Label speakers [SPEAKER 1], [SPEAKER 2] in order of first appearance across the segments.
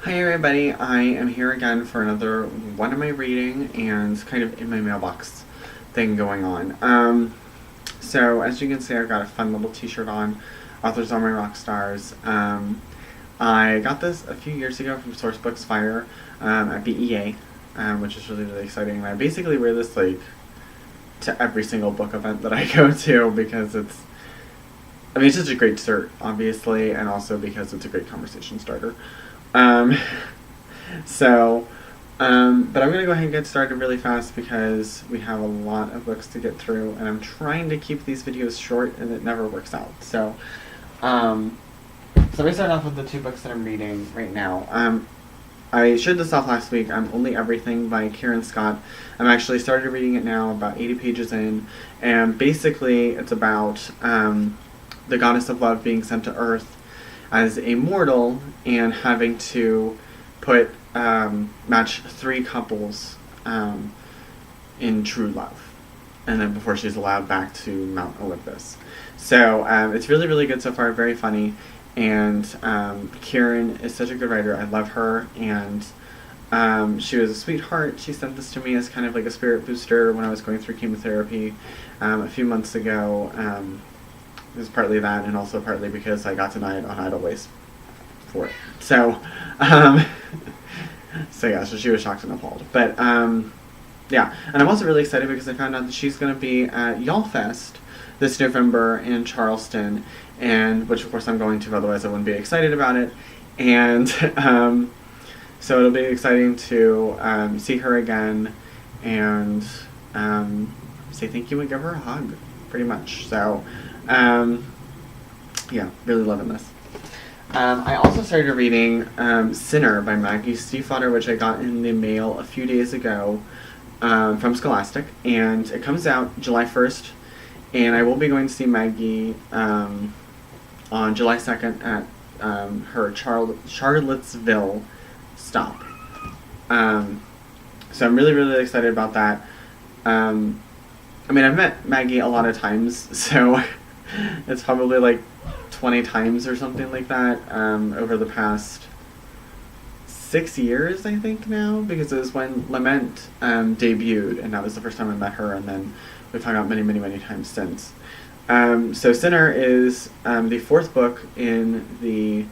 [SPEAKER 1] Hi everybody, I am here again for another What Am I Reading and kind of in my mailbox thing going on. So as you can see, I've got a fun little t-shirt on, Authors Are My Rock Stars. I got this a few years ago from Sourcebooks Fire at BEA, which is really, really exciting. And I basically wear this like to every single book event that I go to because it's just a great shirt, obviously, and also because it's a great conversation starter. Um, but I'm going to go ahead and get started really fast because we have a lot of books to get through, and I'm trying to keep these videos short, and it never works out. So let me start off with the two books that I'm reading right now. I showed this off last week. Only Everything by Kieran Scott. I'm actually started reading it now, about 80 pages in, and basically it's about the goddess of love being sent to Earth as a mortal and having to match 3 couples in true love, and then before she's allowed back to Mount Olympus. So it's really, really good so far, very funny, and Kieran is such a good writer. I love her, and she was a sweetheart. She sent this to me as kind of like a spirit booster when I was going through chemotherapy a few months ago. It was partly that, and also partly because I got denied on Idleways for it. So, so she was shocked and appalled. But, yeah. And I'm also really excited because I found out that she's going to be at YALLFest this November in Charleston, and which of course I'm going to, otherwise I wouldn't be excited about it. And, so it'll be exciting to see her again and say thank you and give her a hug, pretty much. So, yeah, really loving this. I also started reading Sinner by Maggie Stiefvater, which I got in the mail a few days ago from Scholastic, and it comes out July 1st, and I will be going to see Maggie on July 2nd at her Charlottesville stop. So I'm really, really excited about that. I've met Maggie a lot of times, so it's probably like 20 times or something like that over the past 6 years, I think now, because it was when Lament debuted, and that was the first time I met her, and then we've hung out many, many, many times since. So Sinner is the 4th book in the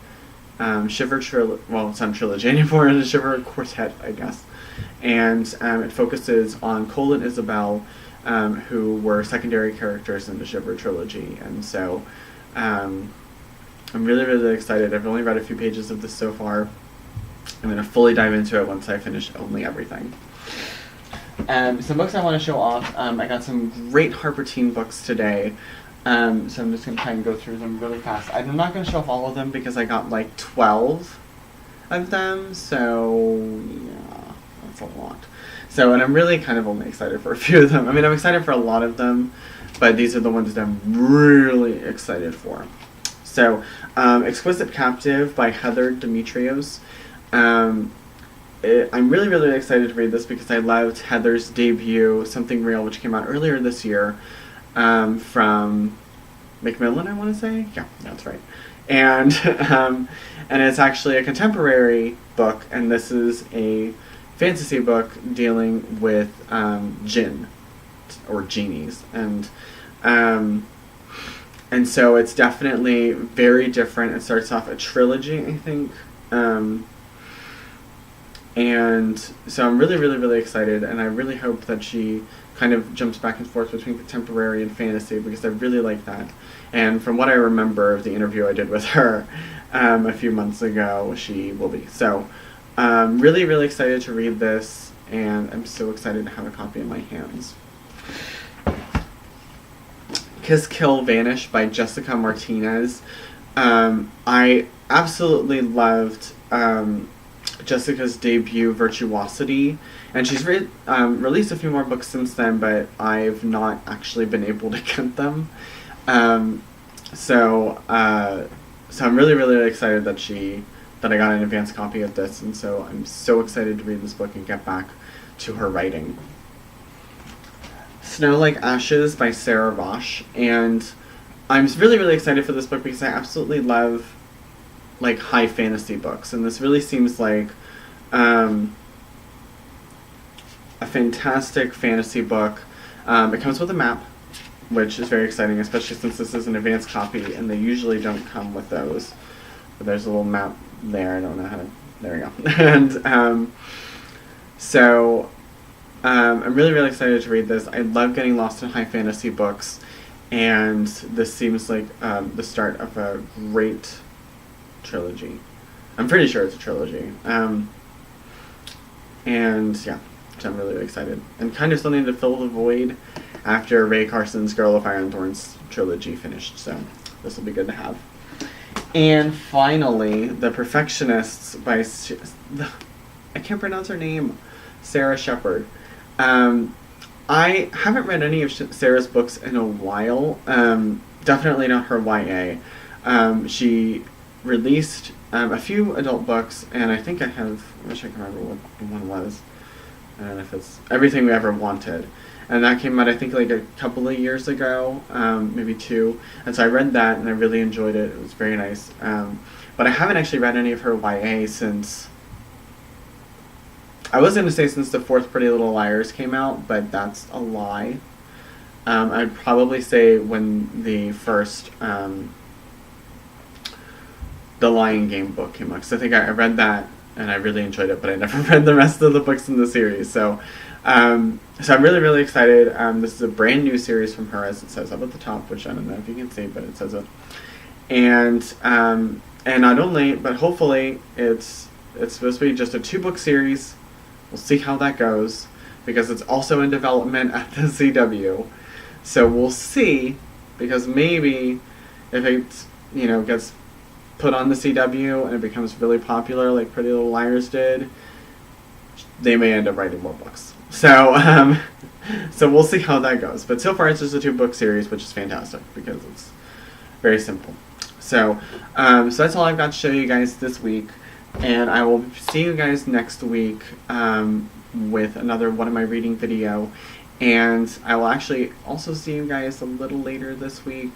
[SPEAKER 1] Shiver trilogy. Well, it's not a trilogy anymore, it's a Shiver quartet, I guess. And it focuses on Cole and Isabel, who were secondary characters in the Shiver trilogy, and so I'm really, really excited. I've only read a few pages of this so far. I'm going to fully dive into it once I finish Only Everything. Some books I want to show off. I got some great Harper Teen books today, so I'm just going to try and go through them really fast. I'm not going to show off all of them because I got like 12 of them, so yeah, that's a lot. So, and I'm really kind of only excited for a few of them. I'm excited for a lot of them, but these are the ones that I'm really excited for. So, Exquisite Captive by Heather Demetrios. I'm really, really excited to read this because I loved Heather's debut, Something Real, which came out earlier this year, from Macmillan, I want to say? Yeah, that's right. And it's actually a contemporary book, and this is a fantasy book dealing with jinn or genies, and so it's definitely very different. It starts off a trilogy, I think, and so I'm really, really, really excited, and I really hope that she kind of jumps back and forth between contemporary and fantasy because I really like that. And from what I remember of the interview I did with her a few months ago, she will be. So really, really excited to read this, and I'm so excited to have a copy in my hands. Kiss, Kill, Vanish by Jessica Martinez. I absolutely loved Jessica's debut, Virtuosity, and she's released a few more books since then, but I've not actually been able to get them. So I'm really, really excited that I got an advance copy of this, and so I'm so excited to read this book and get back to her writing. Snow Like Ashes by Sara Raasch, and I'm really, really excited for this book because I absolutely love like high fantasy books, and this really seems like a fantastic fantasy book. It comes with a map, which is very exciting, especially since this is an advanced copy, and they usually don't come with those. But there's a little map there. I don't know how to. There we go. And so I'm really, really excited to read this. I love getting lost in high fantasy books, and this seems like the start of a great trilogy. I'm pretty sure it's a trilogy. And yeah, so I'm really, really excited. And kind of something to fill the void after Ray Carson's Girl of Fire and Thorns trilogy finished. So this will be good to have. And finally, The Perfectionists by I can't pronounce her name, Sara Shepard. I haven't read any of Sarah's books in a while. Definitely not her YA. She released a few adult books, and I think I wish I could remember what one was. I don't know if it's Everything We Ever Wanted. And that came out, I think, like a couple of years ago, maybe 2. And so I read that, and I really enjoyed it. It was very nice. But I haven't actually read any of her YA since... I was going to say since the 4th Pretty Little Liars came out, but that's a lie. I'd probably say when the first The Lion Game book came out. Because I think I read that, and I really enjoyed it, but I never read the rest of the books in the series. So I'm really, really excited. This is a brand new series from her, as it says up at the top, which I don't know if you can see, but it says it. And not only, but hopefully it's supposed to be just a 2-book series. We'll see how that goes, because it's also in development at the CW. So we'll see, because maybe if it gets put on the CW and it becomes really popular like Pretty Little Liars did, they may end up writing more books. So so we'll see how that goes. But so far it's just a 2-book series, which is fantastic because it's very simple. So so that's all I've got to show you guys this week. And I will see you guys next week with another What Am I Reading video. And I will actually also see you guys a little later this week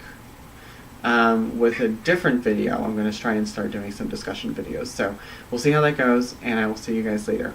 [SPEAKER 1] with a different video. I'm going to try and start doing some discussion videos. So we'll see how that goes, and I will see you guys later.